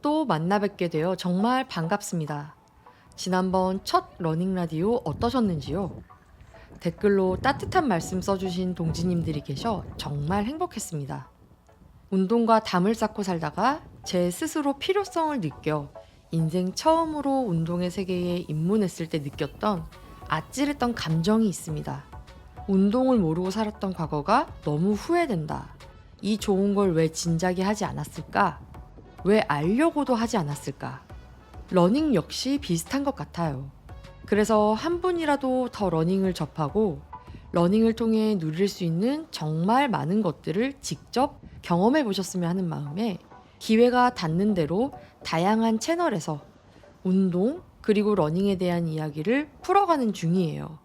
또 만나 뵙게 되어 정말 반갑습니다. 지난번 첫 러닝 라디오 어떠셨는지요? 댓글로 따뜻한 말씀 써주신 동지님들이 계셔 정말 행복했습니다. 운동과 담을 쌓고 살다가 제 스스로 필요성을 느껴 인생 처음으로 운동의 세계에 입문했을 때 느꼈던 아찔했던 감정이 있습니다. 운동을 모르고 살았던 과거가 너무 후회된다. 이 좋은 걸 왜 진작에 하지 않았을까? 왜 알려고도 하지 않았을까? 러닝 역시 비슷한 것 같아요. 그래서 한 분이라도 더 러닝을 접하고 러닝을 통해 누릴 수 있는 정말 많은 것들을 직접 경험해 보셨으면 하는 마음에 기회가 닿는 대로 다양한 채널에서 운동 그리고 러닝에 대한 이야기를 풀어가는 중이에요.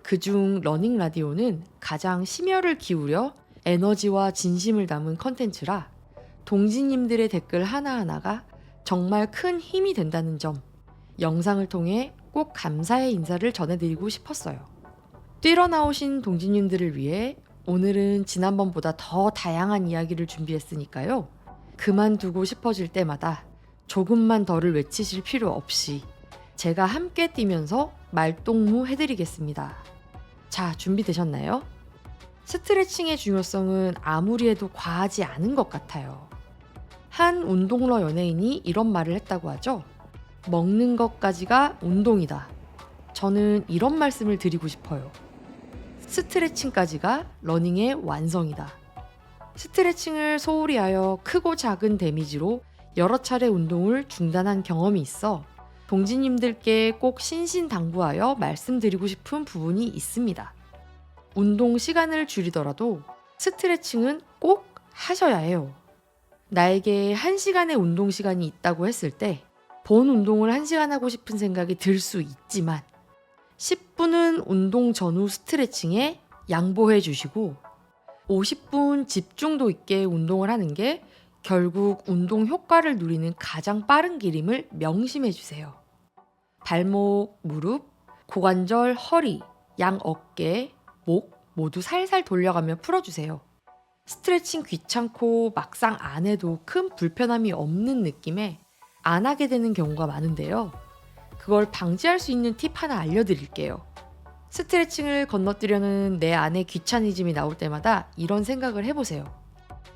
그중 러닝 라디오는 가장 심혈을 기울여 에너지와 진심을 담은 컨텐츠라 동지님들의 댓글 하나하나가 정말 큰 힘이 된다는 점, 영상을 통해 꼭 감사의 인사를 전해드리고 싶었어요. 뛰러 나오신 동지님들을 위해 오늘은 지난번보다 더 다양한 이야기를 준비했으니까요. 그만두고 싶어질 때마다 조금만 더를 외치실 필요 없이 제가 함께 뛰면서 말동무 해드리겠습니다. 자, 준비되셨나요? 스트레칭의 중요성은 아무리 해도 과하지 않은 것 같아요. 한 운동러 연예인이 이런 말을 했다고 하죠. 먹는 것까지가 운동이다. 저는 이런 말씀을 드리고 싶어요. 스트레칭까지가 러닝의 완성이다. 스트레칭을 소홀히 하여 크고 작은 데미지로 여러 차례 운동을 중단한 경험이 있어 동지님들께 꼭 신신당부하여 말씀드리고 싶은 부분이 있습니다. 운동 시간을 줄이더라도 스트레칭은 꼭 하셔야 해요. 나에게 1시간의 운동 시간이 있다고 했을 때 본 운동을 1시간 하고 싶은 생각이 들 수 있지만 10분은 운동 전후 스트레칭에 양보해 주시고 50분 집중도 있게 운동을 하는 게 결국 운동 효과를 누리는 가장 빠른 길임을 명심해 주세요. 발목, 무릎, 고관절, 허리, 양 어깨, 목 모두 살살 돌려가며 풀어주세요. 스트레칭 귀찮고 막상 안 해도 큰 불편함이 없는 느낌에 안 하게 되는 경우가 많은데요. 그걸 방지할 수 있는 팁 하나 알려드릴게요. 스트레칭을 건너뛰려는 내 안의 귀차니즘이 나올 때마다 이런 생각을 해보세요.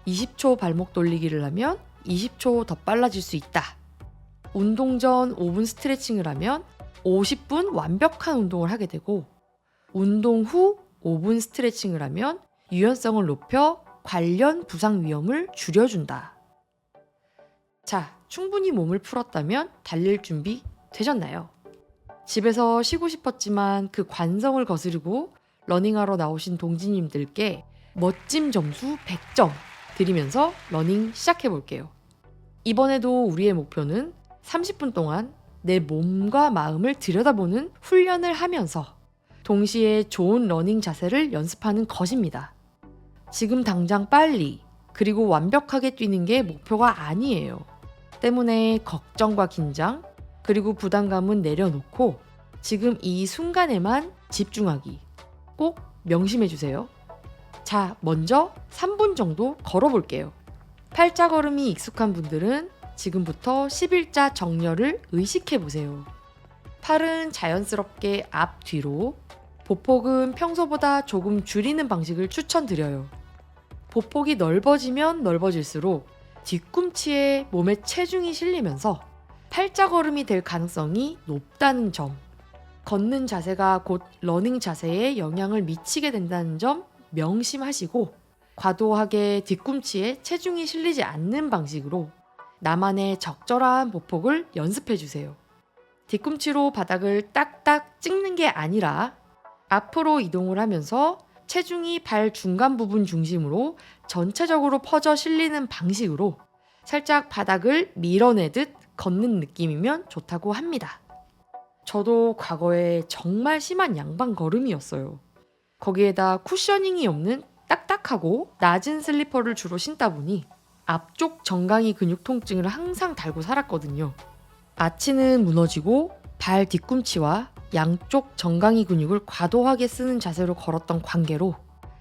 20초 발목 돌리기를 하면 20초 더 빨라질 수 있다. 운동 전 5분 스트레칭을 하면 50분 완벽한 운동을 하게 되고 운동 후 5분 스트레칭을 하면 유연성을 높여 관련 부상 위험을 줄여준다. 자, 충분히 몸을 풀었다면 달릴 준비 되셨나요? 집에서 쉬고 싶었지만 그 관성을 거스르고 러닝하러 나오신 동지님들께 멋짐 점수 100점 드리면서 러닝 시작해 볼게요. 이번에도 우리의 목표는 30분 동안 내 몸과 마음을 들여다보는 훈련을 하면서 동시에 좋은 러닝 자세를 연습하는 것입니다. 지금 당장 빨리 그리고 완벽하게 뛰는 게 목표가 아니에요. 때문에 걱정과 긴장 그리고 부담감은 내려놓고 지금 이 순간에만 집중하기 꼭 명심해 주세요. 자, 먼저 3분 정도 걸어볼게요. 팔자걸음이 익숙한 분들은 지금부터 11자 정렬을 의식해 보세요. 팔은 자연스럽게 앞뒤로, 보폭은 평소보다 조금 줄이는 방식을 추천드려요. 보폭이 넓어지면 넓어질수록 뒤꿈치에 몸의 체중이 실리면서 팔자걸음이 될 가능성이 높다는 점, 걷는 자세가 곧 러닝 자세에 영향을 미치게 된다는 점 명심하시고 과도하게 뒤꿈치에 체중이 실리지 않는 방식으로 나만의 적절한 보폭을 연습해 주세요. 뒤꿈치로 바닥을 딱딱 찍는 게 아니라 앞으로 이동을 하면서 체중이 발 중간 부분 중심으로 전체적으로 퍼져 실리는 방식으로 살짝 바닥을 밀어내듯 걷는 느낌이면 좋다고 합니다. 저도 과거에 정말 심한 양반 걸음이었어요. 거기에다 쿠셔닝이 없는 딱딱하고 낮은 슬리퍼를 주로 신다 보니 앞쪽 정강이 근육 통증을 항상 달고 살았거든요. 아치는 무너지고 발 뒤꿈치와 양쪽 정강이 근육을 과도하게 쓰는 자세로 걸었던 관계로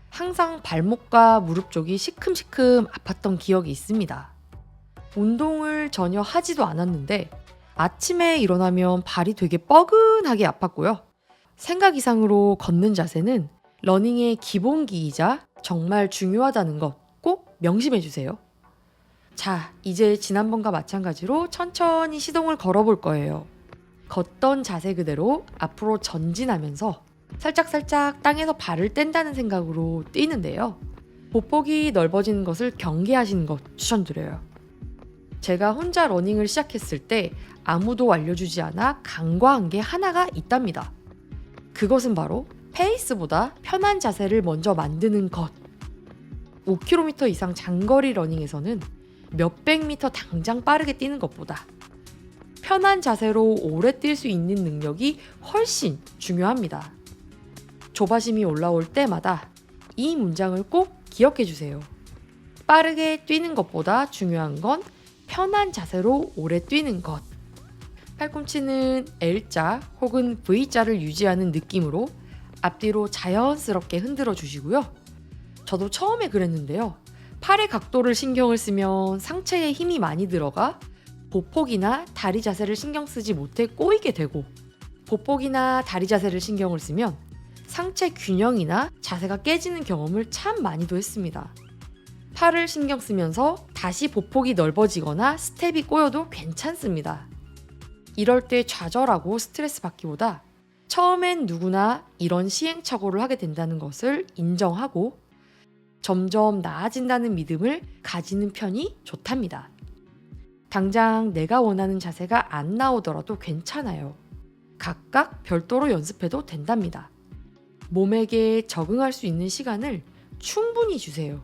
항상 발목과 무릎 쪽이 시큼시큼 아팠던 기억이 있습니다. 운동을 전혀 하지도 않았는데 아침에 일어나면 발이 되게 뻐근하게 아팠고요. 생각 이상으로 걷는 자세는 러닝의 기본기이자 정말 중요하다는 것 꼭 명심해 주세요. 자, 이제 지난번과 마찬가지로 천천히 시동을 걸어볼 거예요. 걷던 자세 그대로 앞으로 전진하면서 살짝살짝 땅에서 발을 뗀다는 생각으로 뛰는데요. 보폭이 넓어지는 것을 경계하시는 것 추천드려요. 제가 혼자 러닝을 시작했을 때 아무도 알려주지 않아 간과한 게 하나가 있답니다. 그것은 바로 페이스보다 편한 자세를 먼저 만드는 것. 5km 이상 장거리 러닝에서는 몇백 미터 당장 빠르게 뛰는 것보다 편한 자세로 오래 뛸 수 있는 능력이 훨씬 중요합니다. 조바심이 올라올 때마다 이 문장을 꼭 기억해 주세요. 빠르게 뛰는 것보다 중요한 건 편한 자세로 오래 뛰는 것. 팔꿈치는 L자 혹은 V자를 유지하는 느낌으로 앞뒤로 자연스럽게 흔들어 주시고요. 저도 처음에 그랬는데요. 팔의 각도를 신경을 쓰면 상체에 힘이 많이 들어가 보폭이나 다리 자세를 신경 쓰지 못해 꼬이게 되고, 보폭이나 다리 자세를 신경을 쓰면 상체 균형이나 자세가 깨지는 경험을 참 많이도 했습니다. 팔을 신경 쓰면서 다시 보폭이 넓어지거나 스텝이 꼬여도 괜찮습니다. 이럴 때 좌절하고 스트레스 받기보다 처음엔 누구나 이런 시행착오를 하게 된다는 것을 인정하고 점점 나아진다는 믿음을 가지는 편이 좋답니다. 당장 내가 원하는 자세가 안 나오더라도 괜찮아요. 각각 별도로 연습해도 된답니다. 몸에게 적응할 수 있는 시간을 충분히 주세요.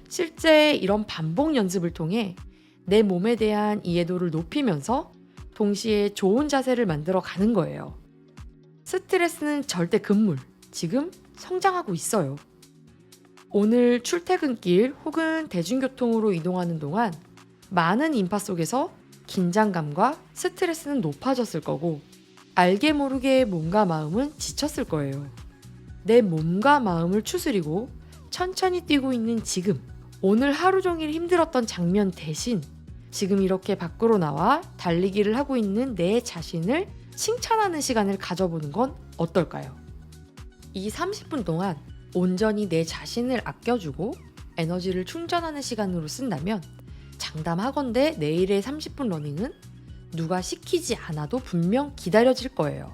실제 이런 반복 연습을 통해 내 몸에 대한 이해도를 높이면서 동시에 좋은 자세를 만들어 가는 거예요. 스트레스는 절대 금물, 지금 성장하고 있어요. 오늘 출퇴근길 혹은 대중교통으로 이동하는 동안 많은 인파 속에서 긴장감과 스트레스는 높아졌을 거고, 알게 모르게 몸과 마음은 지쳤을 거예요. 내 몸과 마음을 추스리고 천천히 뛰고 있는 지금, 오늘 하루 종일 힘들었던 장면 대신 지금 이렇게 밖으로 나와 달리기를 하고 있는 내 자신을 칭찬하는 시간을 가져보는 건 어떨까요? 이 30분 동안 온전히 내 자신을 아껴주고 에너지를 충전하는 시간으로 쓴다면 장담하건대 내일의 30분 러닝은 누가 시키지 않아도 분명 기다려질 거예요.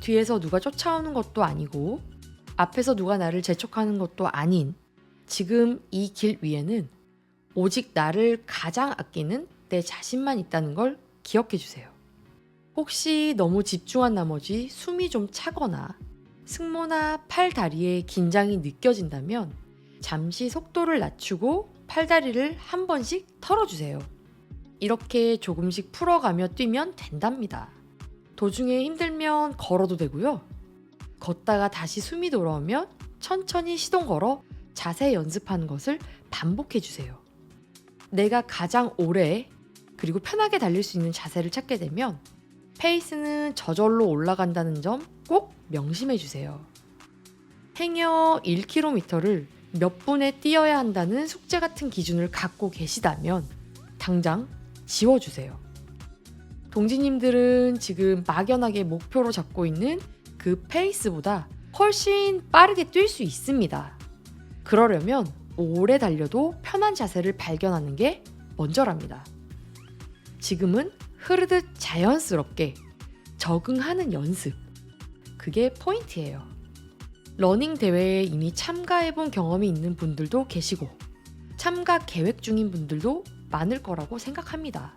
뒤에서 누가 쫓아오는 것도 아니고 앞에서 누가 나를 재촉하는 것도 아닌 지금 이 길 위에는 오직 나를 가장 아끼는 내 자신만 있다는 걸 기억해 주세요. 혹시 너무 집중한 나머지 숨이 좀 차거나 승모나 팔 다리에 긴장이 느껴진다면 잠시 속도를 낮추고 팔다리를 한 번씩 털어주세요. 이렇게 조금씩 풀어가며 뛰면 된답니다. 도중에 힘들면 걸어도 되고요. 걷다가 다시 숨이 돌아오면 천천히 시동 걸어 자세 연습하는 것을 반복해주세요. 내가 가장 오래 그리고 편하게 달릴 수 있는 자세를 찾게 되면 페이스는 저절로 올라간다는 점 꼭 명심해주세요. 행여 1km를 몇 분에 뛰어야 한다는 숙제 같은 기준을 갖고 계시다면 당장 지워주세요. 동지님들은 지금 막연하게 목표로 잡고 있는 그 페이스보다 훨씬 빠르게 뛸 수 있습니다. 그러려면 오래 달려도 편한 자세를 발견하는 게 먼저랍니다. 지금은 흐르듯 자연스럽게 적응하는 연습, 그게 포인트예요. 러닝 대회에 이미 참가해본 경험이 있는 분들도 계시고 참가 계획 중인 분들도 많을 거라고 생각합니다.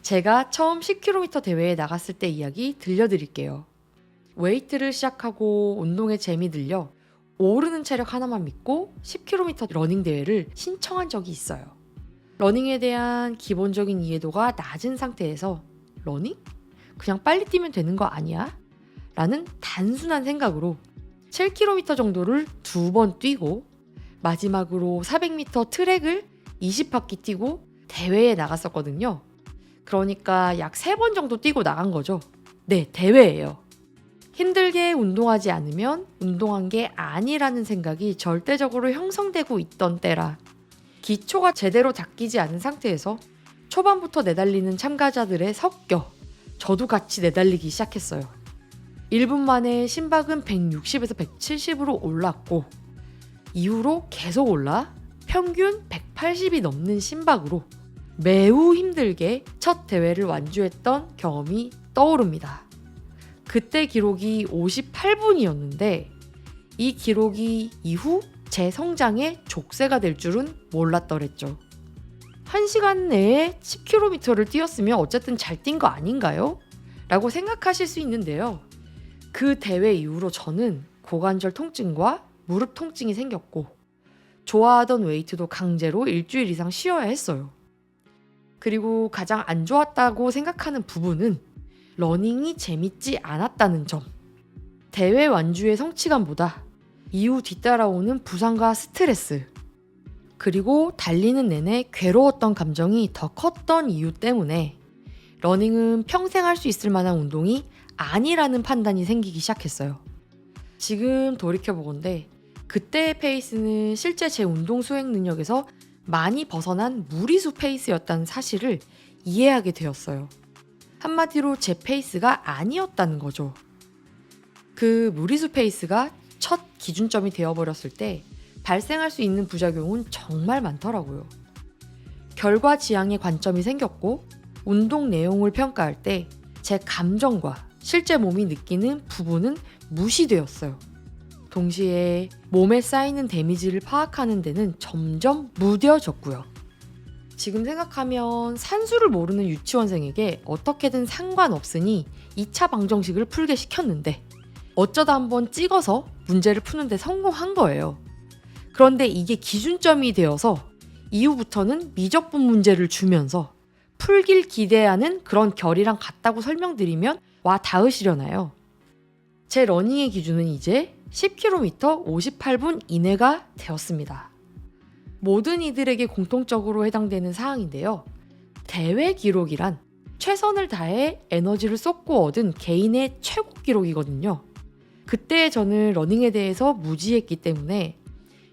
제가 처음 10km 대회에 나갔을 때 이야기 들려드릴게요. 웨이트를 시작하고 운동에 재미 들려 오르는 체력 하나만 믿고 10km 러닝 대회를 신청한 적이 있어요. 러닝에 대한 기본적인 이해도가 낮은 상태에서 러닝? 그냥 빨리 뛰면 되는 거 아니야? 라는 단순한 생각으로 7km 정도를 2번 뛰고 마지막으로 400m 트랙을 20바퀴 뛰고 대회에 나갔었거든요. 그러니까 약 3번 정도 뛰고 나간 거죠. 네, 대회예요. 힘들게 운동하지 않으면 운동한 게 아니라는 생각이 절대적으로 형성되고 있던 때라 기초가 제대로 닦이지 않은 상태에서 초반부터 내달리는 참가자들에 섞여 저도 같이 내달리기 시작했어요. 1분 만에 심박은 160에서 170으로 올랐고 이후로 계속 올라 평균 180이 넘는 심박으로 매우 힘들게 첫 대회를 완주했던 경험이 떠오릅니다. 그때 기록이 58분이었는데 이 기록이 이후 제 성장의 족쇄가 될 줄은 몰랐더랬죠. 1시간 내에 10km를 뛰었으면 어쨌든 잘 뛴 거 아닌가요? 라고 생각하실 수 있는데요. 그 대회 이후로 저는 고관절 통증과 무릎 통증이 생겼고 좋아하던 웨이트도 강제로 일주일 이상 쉬어야 했어요. 그리고 가장 안 좋았다고 생각하는 부분은 러닝이 재밌지 않았다는 점. 대회 완주의 성취감보다 이후 뒤따라오는 부상과 스트레스, 그리고 달리는 내내 괴로웠던 감정이 더 컸던 이유 때문에 러닝은 평생 할 수 있을 만한 운동이 아니라는 판단이 생기기 시작했어요. 지금 돌이켜보건대 그때의 페이스는 실제 제 운동 수행 능력에서 많이 벗어난 무리수 페이스였다는 사실을 이해하게 되었어요. 한마디로 제 페이스가 아니었다는 거죠. 그 무리수 페이스가 첫 기준점이 되어버렸을 때 발생할 수 있는 부작용은 정말 많더라고요. 결과 지향의 관점이 생겼고 운동 내용을 평가할 때 제 감정과 실제 몸이 느끼는 부분은 무시되었어요. 동시에 몸에 쌓이는 데미지를 파악하는 데는 점점 무뎌졌고요. 지금 생각하면 산수를 모르는 유치원생에게 어떻게든 상관없으니 2차 방정식을 풀게 시켰는데 어쩌다 한번 찍어서 문제를 푸는데 성공한 거예요. 그런데 이게 기준점이 되어서 이후부터는 미적분 문제를 주면서 풀길 기대하는 그런 결이랑 같다고 설명드리면 와 닿으시려나요? 제 러닝의 기준은 이제 10km 58분 이내가 되었습니다. 모든 이들에게 공통적으로 해당되는 사항인데요. 대회 기록이란 최선을 다해 에너지를 쏟고 얻은 개인의 최고 기록이거든요. 그때 저는 러닝에 대해서 무지했기 때문에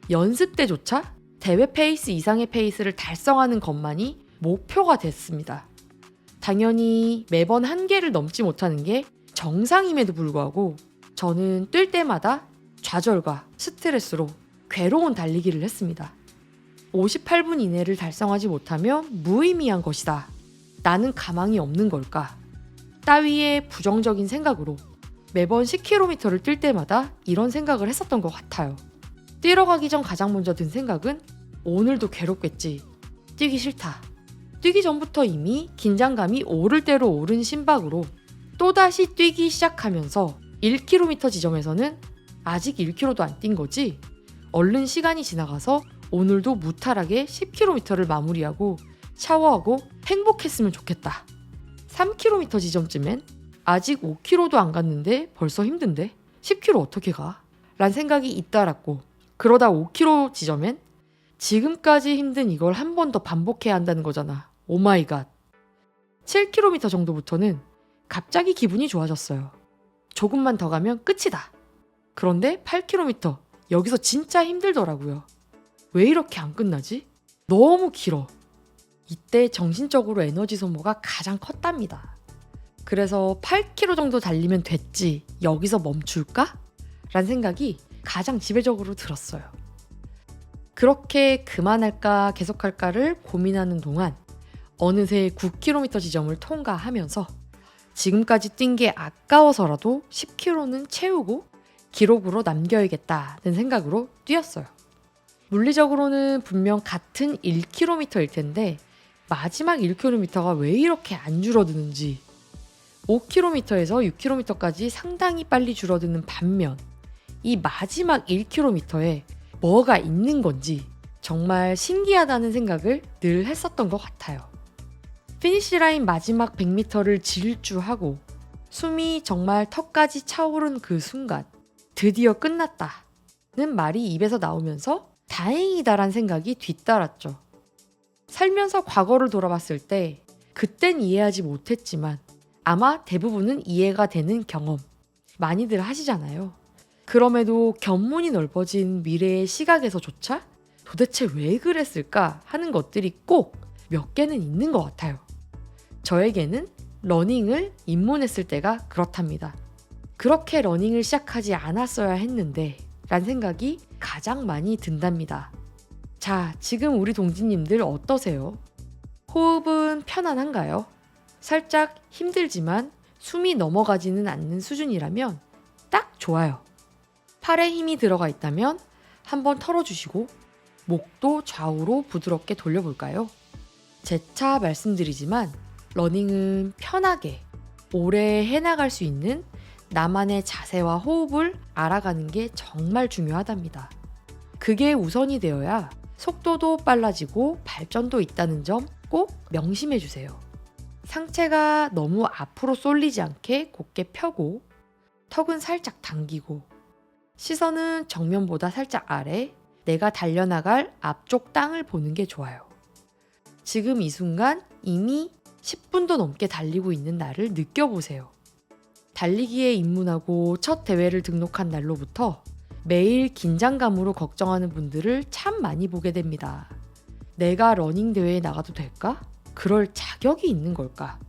연습 때조차 대회 페이스 이상의 페이스를 달성하는 것만이 목표가 됐습니다. 당연히 매번 한계를 넘지 못하는 게 정상임에도 불구하고 저는 뛸 때마다 좌절과 스트레스로 괴로운 달리기를 했습니다. 58분 이내를 달성하지 못하면 무의미한 것이다. 나는 가망이 없는 걸까? 따위의 부정적인 생각으로 매번 10km를 뛸 때마다 이런 생각을 했었던 것 같아요. 뛰러 가기 전 가장 먼저 든 생각은 오늘도 괴롭겠지. 뛰기 싫다. 뛰기 전부터 이미 긴장감이 오를 대로 오른 심박으로 또다시 뛰기 시작하면서 1km 지점에서는 아직 1km도 안 뛴 거지? 얼른 시간이 지나가서 오늘도 무탈하게 10km를 마무리하고 샤워하고 행복했으면 좋겠다. 3km 지점쯤엔 아직 5km도 안 갔는데 벌써 힘든데? 10km 어떻게 가? 란 생각이 잇따랐고 그러다 5km 지점엔 지금까지 힘든 이걸 한 번 더 반복해야 한다는 거잖아. 오마이갓. 7km 정도부터는 갑자기 기분이 좋아졌어요. 조금만 더 가면 끝이다. 그런데 8km 여기서 진짜 힘들더라고요. 왜 이렇게 안 끝나지? 너무 길어. 이때 정신적으로 에너지 소모가 가장 컸답니다. 그래서 8km 정도 달리면 됐지. 여기서 멈출까? 란 생각이 가장 지배적으로 들었어요. 그렇게 그만할까 계속할까를 고민하는 동안 어느새 9km 지점을 통과하면서 지금까지 뛴 게 아까워서라도 10km는 채우고 기록으로 남겨야겠다는 생각으로 뛰었어요. 물리적으로는 분명 같은 1km일 텐데 마지막 1km가 왜 이렇게 안 줄어드는지 5km에서 6km까지 상당히 빨리 줄어드는 반면 이 마지막 1km에 뭐가 있는 건지 정말 신기하다는 생각을 늘 했었던 것 같아요. 피니시라인 마지막 100m를 질주하고 숨이 정말 턱까지 차오른 그 순간 드디어 끝났다는 말이 입에서 나오면서 다행이다란 생각이 뒤따랐죠. 살면서 과거를 돌아봤을 때 그땐 이해하지 못했지만 아마 대부분은 이해가 되는 경험 많이들 하시잖아요. 그럼에도 견문이 넓어진 미래의 시각에서조차 도대체 왜 그랬을까 하는 것들이 꼭 몇 개는 있는 것 같아요. 저에게는 러닝을 입문했을 때가 그렇답니다. 그렇게 러닝을 시작하지 않았어야 했는데 란 생각이 가장 많이 든답니다. 자, 지금 우리 동지님들 어떠세요? 호흡은 편안한가요? 살짝 힘들지만 숨이 넘어가지는 않는 수준이라면 딱 좋아요. 팔에 힘이 들어가 있다면 한번 털어주시고 목도 좌우로 부드럽게 돌려볼까요? 재차 말씀드리지만 러닝은 편하게 오래 해나갈 수 있는 나만의 자세와 호흡을 알아가는 게 정말 중요하답니다. 그게 우선이 되어야 속도도 빨라지고 발전도 있다는 점 꼭 명심해 주세요. 상체가 너무 앞으로 쏠리지 않게 곧게 펴고 턱은 살짝 당기고 시선은 정면보다 살짝 아래 내가 달려나갈 앞쪽 땅을 보는 게 좋아요. 지금 이 순간 이미 10분도 넘게 달리고 있는 나를 느껴보세요. 달리기에 입문하고 첫 대회를 등록한 날로부터 매일 긴장감으로 걱정하는 분들을 참 많이 보게 됩니다. 내가 러닝 대회에 나가도 될까? 그럴 자격이 있는 걸까?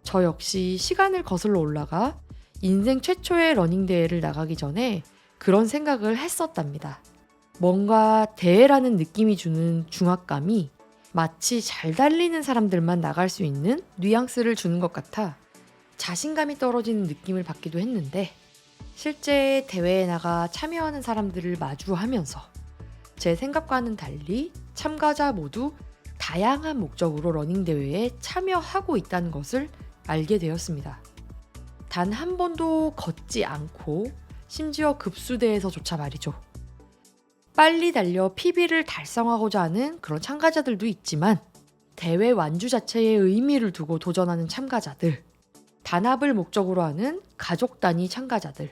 저 역시 시간을 거슬러 올라가 인생 최초의 러닝 대회를 나가기 전에 그런 생각을 했었답니다. 뭔가 대회라는 느낌이 주는 중압감이 마치 잘 달리는 사람들만 나갈 수 있는 뉘앙스를 주는 것 같아 자신감이 떨어지는 느낌을 받기도 했는데 실제 대회에 나가 참여하는 사람들을 마주하면서 제 생각과는 달리 참가자 모두 다양한 목적으로 러닝 대회에 참여하고 있다는 것을 알게 되었습니다. 단 한 번도 걷지 않고 심지어 급수대에서조차 말이죠. 빨리 달려 PB를 달성하고자 하는 그런 참가자들도 있지만 대회 완주 자체에 의미를 두고 도전하는 참가자들, 단합을 목적으로 하는 가족 단위 참가자들,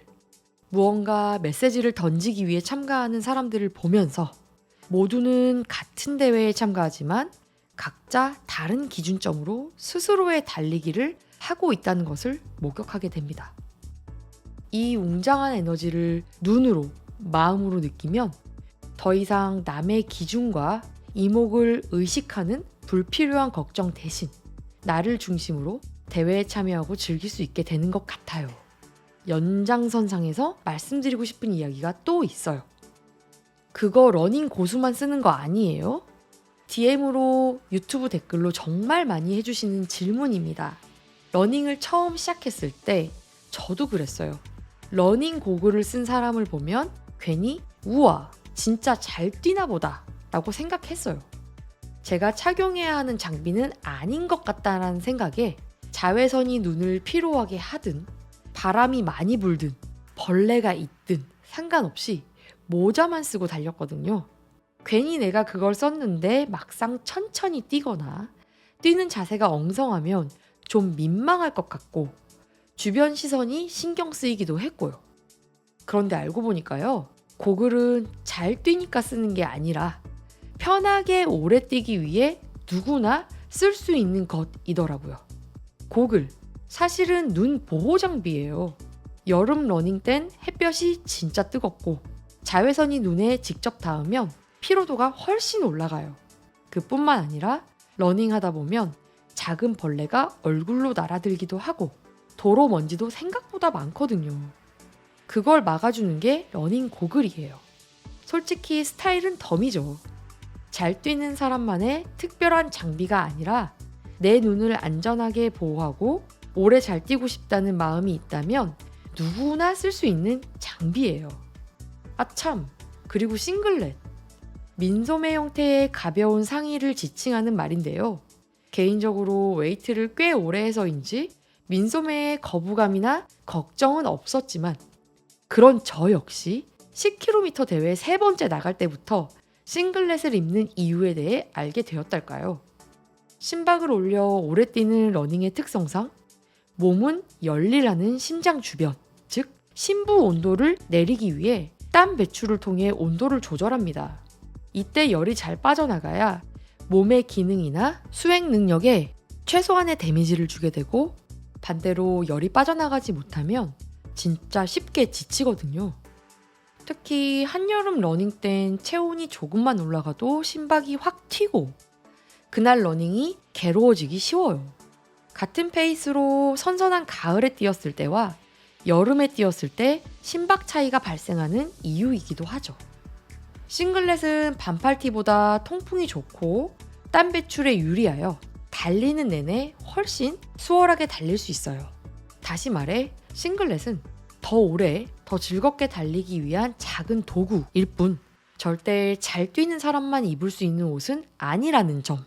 무언가 메시지를 던지기 위해 참가하는 사람들을 보면서 모두는 같은 대회에 참가하지만 각자 다른 기준점으로 스스로의 달리기를 하고 있다는 것을 목격하게 됩니다. 이 웅장한 에너지를 눈으로, 마음으로 느끼면 더 이상 남의 기준과 이목을 의식하는 불필요한 걱정 대신 나를 중심으로 대회에 참여하고 즐길 수 있게 되는 것 같아요. 연장선상에서 말씀드리고 싶은 이야기가 또 있어요. 그거 러닝 고수만 쓰는 거 아니에요? DM으로 유튜브 댓글로 정말 많이 해주시는 질문입니다. 러닝을 처음 시작했을 때 저도 그랬어요. 러닝 고글을 쓴 사람을 보면 괜히 우와 진짜 잘 뛰나 보다 라고 생각했어요. 제가 착용해야 하는 장비는 아닌 것 같다라는 생각에 자외선이 눈을 피로하게 하든 바람이 많이 불든 벌레가 있든 상관없이 모자만 쓰고 달렸거든요. 괜히 내가 그걸 썼는데 막상 천천히 뛰거나 뛰는 자세가 엉성하면 좀 민망할 것 같고 주변 시선이 신경 쓰이기도 했고요. 그런데 알고 보니까요. 고글은 잘 뛰니까 쓰는 게 아니라 편하게 오래 뛰기 위해 누구나 쓸 수 있는 것이더라고요. 고글, 사실은 눈 보호 장비예요. 여름 러닝 땐 햇볕이 진짜 뜨겁고 자외선이 눈에 직접 닿으면 피로도가 훨씬 올라가요. 그뿐만 아니라 러닝하다 보면 작은 벌레가 얼굴로 날아들기도 하고 도로 먼지도 생각보다 많거든요. 그걸 막아주는 게 러닝 고글이에요. 솔직히 스타일은 덤이죠. 잘 뛰는 사람만의 특별한 장비가 아니라 내 눈을 안전하게 보호하고 오래 잘 뛰고 싶다는 마음이 있다면 누구나 쓸 수 있는 장비예요. 아참, 그리고 싱글렛. 민소매 형태의 가벼운 상의를 지칭하는 말인데요. 개인적으로 웨이트를 꽤 오래 해서인지 민소매에 거부감이나 걱정은 없었지만 그런 저 역시 10km 대회 3번째 나갈 때부터 싱글렛을 입는 이유에 대해 알게 되었달까요? 심박을 올려 오래 뛰는 러닝의 특성상 몸은 열리라는 심장 주변, 즉 심부 온도를 내리기 위해 땀 배출을 통해 온도를 조절합니다. 이때 열이 잘 빠져나가야 몸의 기능이나 수행 능력에 최소한의 데미지를 주게 되고 반대로 열이 빠져나가지 못하면 진짜 쉽게 지치거든요. 특히 한여름 러닝 땐 체온이 조금만 올라가도 심박이 확 튀고 그날 러닝이 괴로워지기 쉬워요. 같은 페이스로 선선한 가을에 뛰었을 때와 여름에 뛰었을 때 심박 차이가 발생하는 이유이기도 하죠. 싱글렛은 반팔티보다 통풍이 좋고 땀 배출에 유리하여 달리는 내내 훨씬 수월하게 달릴 수 있어요. 다시 말해 싱글렛은 더 오래, 더 즐겁게 달리기 위한 작은 도구일 뿐 절대 잘 뛰는 사람만 입을 수 있는 옷은 아니라는 점.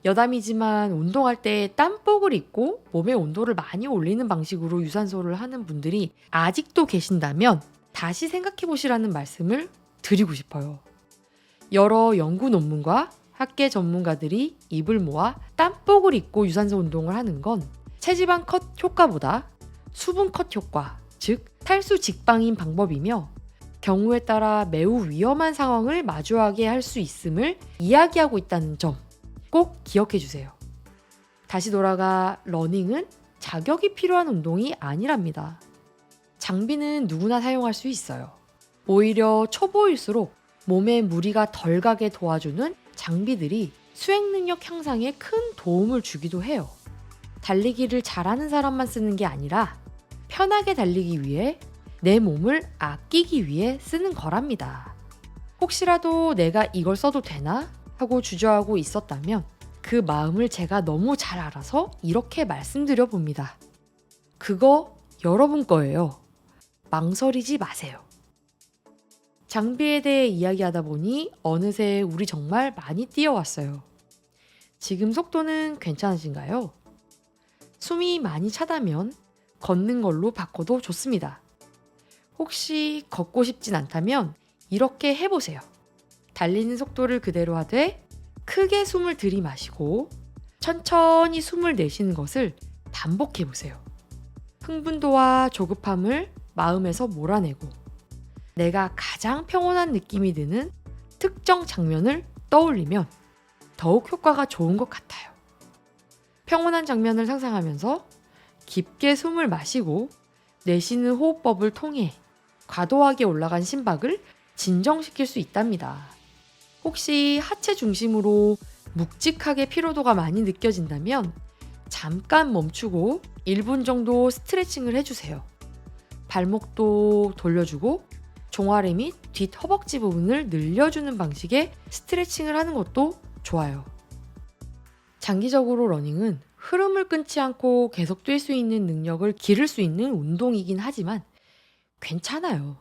여담이지만 운동할 때 땀복을 입고 몸의 온도를 많이 올리는 방식으로 유산소를 하는 분들이 아직도 계신다면 다시 생각해 보시라는 말씀을 드리고 싶어요. 여러 연구 논문과 학계 전문가들이 입을 모아 땀복을 입고 유산소 운동을 하는 건 체지방 컷 효과보다 수분 컷 효과, 즉 탈수 직방인 방법이며 경우에 따라 매우 위험한 상황을 마주하게 할 수 있음을 이야기하고 있다는 점 꼭 기억해 주세요. 다시 돌아가 러닝은 자격이 필요한 운동이 아니랍니다. 장비는 누구나 사용할 수 있어요. 오히려 초보일수록 몸에 무리가 덜 가게 도와주는 장비들이 수행 능력 향상에 큰 도움을 주기도 해요. 달리기를 잘하는 사람만 쓰는 게 아니라 편하게 달리기 위해 내 몸을 아끼기 위해 쓰는 거랍니다. 혹시라도 내가 이걸 써도 되나? 하고 주저하고 있었다면 그 마음을 제가 너무 잘 알아서 이렇게 말씀드려 봅니다. 그거 여러분 거예요. 망설이지 마세요. 장비에 대해 이야기하다 보니 어느새 우리 정말 많이 뛰어왔어요. 지금 속도는 괜찮으신가요? 숨이 많이 차다면 걷는 걸로 바꿔도 좋습니다. 혹시 걷고 싶진 않다면 이렇게 해보세요. 달리는 속도를 그대로 하되 크게 숨을 들이마시고 천천히 숨을 내쉬는 것을 반복해보세요. 흥분도와 조급함을 마음에서 몰아내고 내가 가장 평온한 느낌이 드는 특정 장면을 떠올리면 더욱 효과가 좋은 것 같아요. 평온한 장면을 상상하면서 깊게 숨을 마시고 내쉬는 호흡법을 통해 과도하게 올라간 심박을 진정시킬 수 있답니다. 혹시 하체 중심으로 묵직하게 피로도가 많이 느껴진다면 잠깐 멈추고 1분 정도 스트레칭을 해주세요. 발목도 돌려주고 종아리 및 뒷 허벅지 부분을 늘려주는 방식의 스트레칭을 하는 것도 좋아요. 장기적으로 러닝은 흐름을 끊지 않고 계속 뛸 수 있는 능력을 기를 수 있는 운동이긴 하지만 괜찮아요.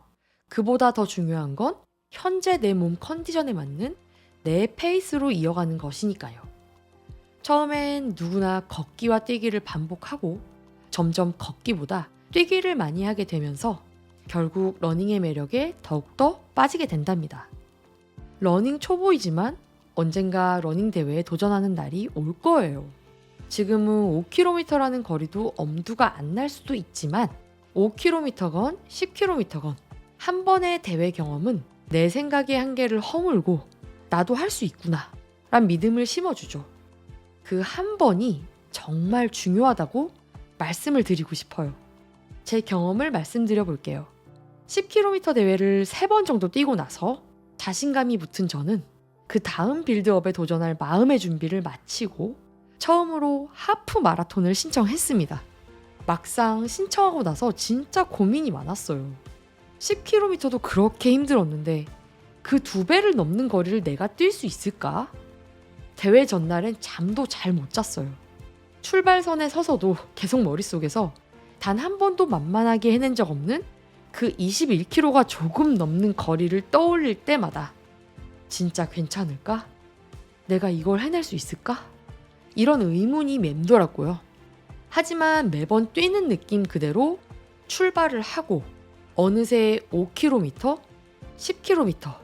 그보다 더 중요한 건 현재 내 몸 컨디션에 맞는 내 페이스로 이어가는 것이니까요. 처음엔 누구나 걷기와 뛰기를 반복하고 점점 걷기보다 뛰기를 많이 하게 되면서 결국 러닝의 매력에 더욱더 빠지게 된답니다. 러닝 초보이지만 언젠가 러닝 대회에 도전하는 날이 올 거예요. 지금은 5km라는 거리도 엄두가 안 날 수도 있지만 5km건 10km건 한 번의 대회 경험은 내 생각의 한계를 허물고 나도 할 수 있구나 란 믿음을 심어주죠. 그 한 번이 정말 중요하다고 말씀을 드리고 싶어요. 제 경험을 말씀드려 볼게요. 10km 대회를 3번 정도 뛰고 나서 자신감이 붙은 저는 그 다음 빌드업에 도전할 마음의 준비를 마치고 처음으로 하프 마라톤을 신청했습니다. 막상 신청하고 나서 진짜 고민이 많았어요. 10km도 그렇게 힘들었는데 그 2배를 넘는 거리를 내가 뛸 수 있을까? 대회 전날엔 잠도 잘 못 잤어요. 출발선에 서서도 계속 머릿속에서 단 한 번도 만만하게 해낸 적 없는 그 21km가 조금 넘는 거리를 떠올릴 때마다 진짜 괜찮을까? 내가 이걸 해낼 수 있을까? 이런 의문이 맴돌았고요. 하지만 매번 뛰는 느낌 그대로 출발을 하고 어느새 5km, 10km,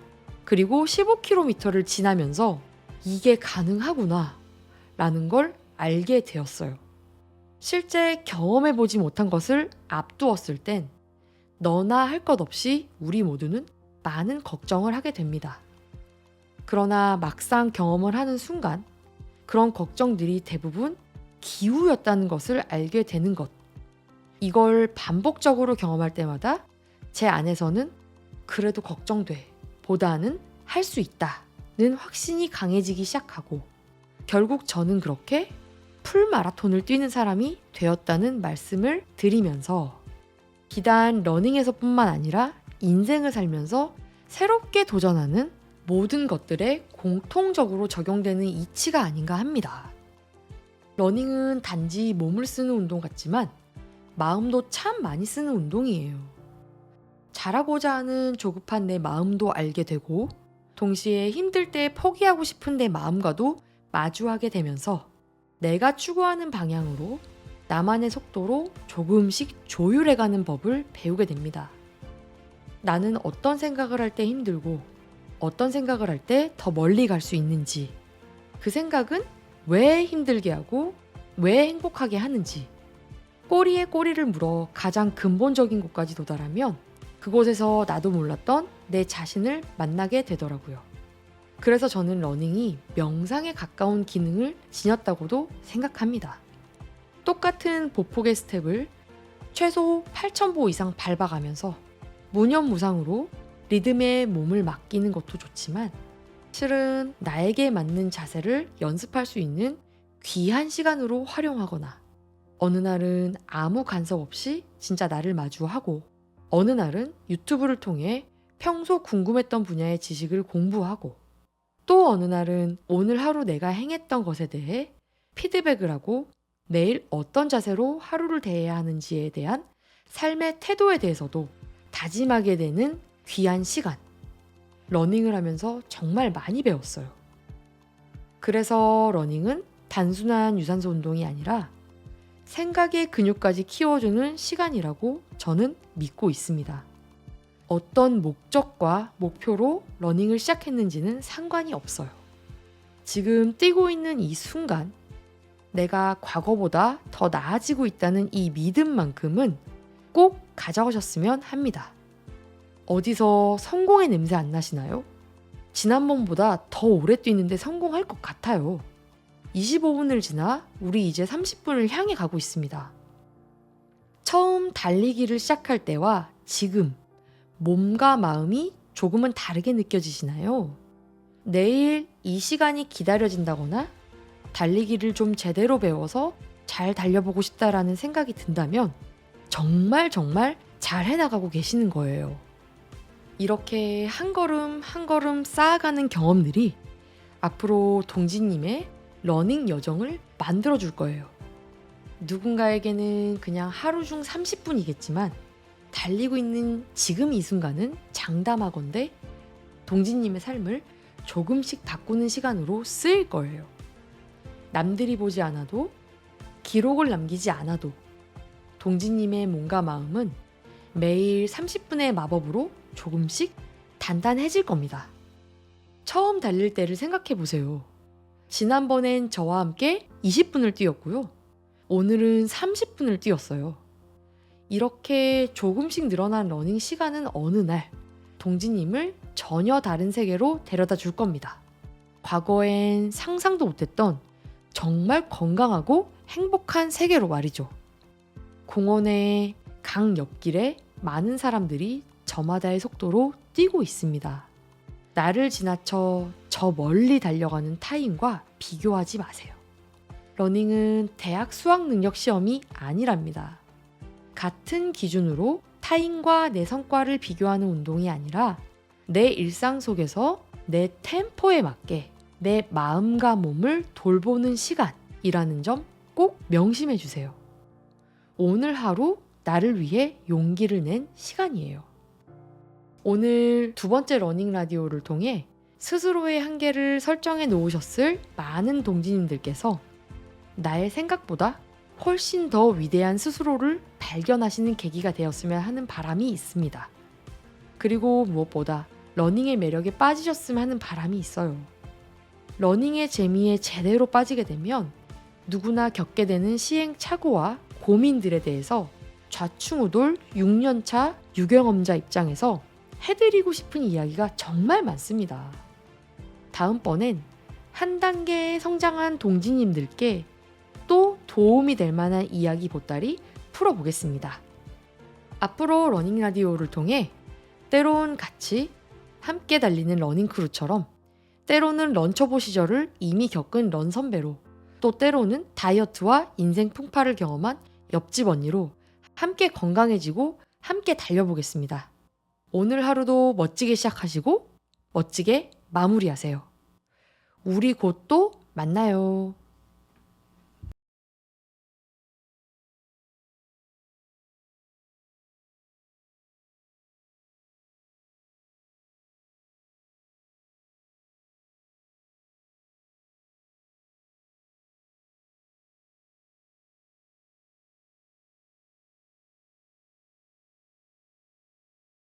그리고 15km를 지나면서 이게 가능하구나 라는 걸 알게 되었어요. 실제 경험해보지 못한 것을 앞두었을 땐 너나 할 것 없이 우리 모두는 많은 걱정을 하게 됩니다. 그러나 막상 경험을 하는 순간 그런 걱정들이 대부분 기우였다는 것을 알게 되는 것. 이걸 반복적으로 경험할 때마다 제 안에서는 그래도 걱정돼 보다는 할 수 있다는 확신이 강해지기 시작하고 결국 저는 그렇게 풀 마라톤을 뛰는 사람이 되었다는 말씀을 드리면서 비단 러닝에서뿐만 아니라 인생을 살면서 새롭게 도전하는 모든 것들에 공통적으로 적용되는 이치가 아닌가 합니다. 러닝은 단지 몸을 쓰는 운동 같지만 마음도 참 많이 쓰는 운동이에요. 잘하고자 하는 조급한 내 마음도 알게 되고 동시에 힘들 때 포기하고 싶은 내 마음과도 마주하게 되면서 내가 추구하는 방향으로 나만의 속도로 조금씩 조율해가는 법을 배우게 됩니다. 나는 어떤 생각을 할 때 힘들고 어떤 생각을 할 때 더 멀리 갈 수 있는지, 그 생각은 왜 힘들게 하고 왜 행복하게 하는지 꼬리에 꼬리를 물어 가장 근본적인 곳까지 도달하면 그곳에서 나도 몰랐던 내 자신을 만나게 되더라고요. 그래서 저는 러닝이 명상에 가까운 기능을 지녔다고도 생각합니다. 똑같은 보폭의 스텝을 최소 8,000보 이상 밟아가면서 무념무상으로 리듬에 몸을 맡기는 것도 좋지만 실은 나에게 맞는 자세를 연습할 수 있는 귀한 시간으로 활용하거나 어느 날은 아무 간섭 없이 진짜 나를 마주하고 어느 날은 유튜브를 통해 평소 궁금했던 분야의 지식을 공부하고 또 어느 날은 오늘 하루 내가 행했던 것에 대해 피드백을 하고 내일 어떤 자세로 하루를 대해야 하는지에 대한 삶의 태도에 대해서도 다짐하게 되는 귀한 시간. 러닝을 하면서 정말 많이 배웠어요. 그래서 러닝은 단순한 유산소 운동이 아니라 생각의 근육까지 키워주는 시간이라고 저는 믿고 있습니다. 어떤 목적과 목표로 러닝을 시작했는지는 상관이 없어요. 지금 뛰고 있는 이 순간, 내가 과거보다 더 나아지고 있다는 이 믿음만큼은 꼭 가져가셨으면 합니다. 어디서 성공의 냄새 안 나시나요? 지난번보다 더 오래 뛰는데 성공할 것 같아요. 25분을 지나 우리 이제 30분을 향해 가고 있습니다. 처음 달리기를 시작할 때와 지금 몸과 마음이 조금은 다르게 느껴지시나요? 내일 이 시간이 기다려진다거나 달리기를 좀 제대로 배워서 잘 달려보고 싶다라는 생각이 든다면 정말 잘 해나가고 계시는 거예요. 이렇게 한 걸음 한 걸음 쌓아가는 경험들이 앞으로 동지님의 러닝 여정을 만들어줄 거예요. 누군가에게는 그냥 하루 중 30분이겠지만 달리고 있는 지금 이 순간은 장담하건대 동지님의 삶을 조금씩 바꾸는 시간으로 쓰일 거예요. 남들이 보지 않아도 기록을 남기지 않아도 동지님의 몸과 마음은 매일 30분의 마법으로 조금씩 단단해질 겁니다. 처음 달릴 때를 생각해 보세요. 지난번엔 저와 함께 20분을 뛰었고요. 오늘은 30분을 뛰었어요. 이렇게 조금씩 늘어난 러닝 시간은 어느 날 동지님을 전혀 다른 세계로 데려다 줄 겁니다. 과거엔 상상도 못했던 정말 건강하고 행복한 세계로 말이죠. 공원의 강 옆길에 많은 사람들이 저마다의 속도로 뛰고 있습니다. 나를 지나쳐 저 멀리 달려가는 타인과 비교하지 마세요. 러닝은 대학 수학 능력 시험이 아니랍니다. 같은 기준으로 타인과 내 성과를 비교하는 운동이 아니라 내 일상 속에서 내 템포에 맞게 내 마음과 몸을 돌보는 시간이라는 점 꼭 명심해 주세요. 오늘 하루 나를 위해 용기를 낸 시간이에요. 오늘 두 번째 러닝 라디오를 통해 스스로의 한계를 설정해 놓으셨을 많은 동지님들께서 나의 생각보다 훨씬 더 위대한 스스로를 발견하시는 계기가 되었으면 하는 바람이 있습니다. 그리고 무엇보다 러닝의 매력에 빠지셨으면 하는 바람이 있어요. 러닝의 재미에 제대로 빠지게 되면 누구나 겪게 되는 시행착오와 고민들에 대해서 좌충우돌 6년차 유경험자 입장에서 해드리고 싶은 이야기가 정말 많습니다. 다음번엔 한 단계 성장한 동지님들께 또 도움이 될 만한 이야기 보따리 풀어보겠습니다. 앞으로 러닝 라디오를 통해 때론 같이 함께 달리는 러닝크루처럼, 때로는 런처보 시절을 이미 겪은 런 선배로, 또 때로는 다이어트와 인생 풍파를 경험한 옆집 언니로 함께 건강해지고 함께 달려보겠습니다. 오늘 하루도 멋지게 시작하시고 멋지게 마무리하세요. 우리 곧 또 만나요.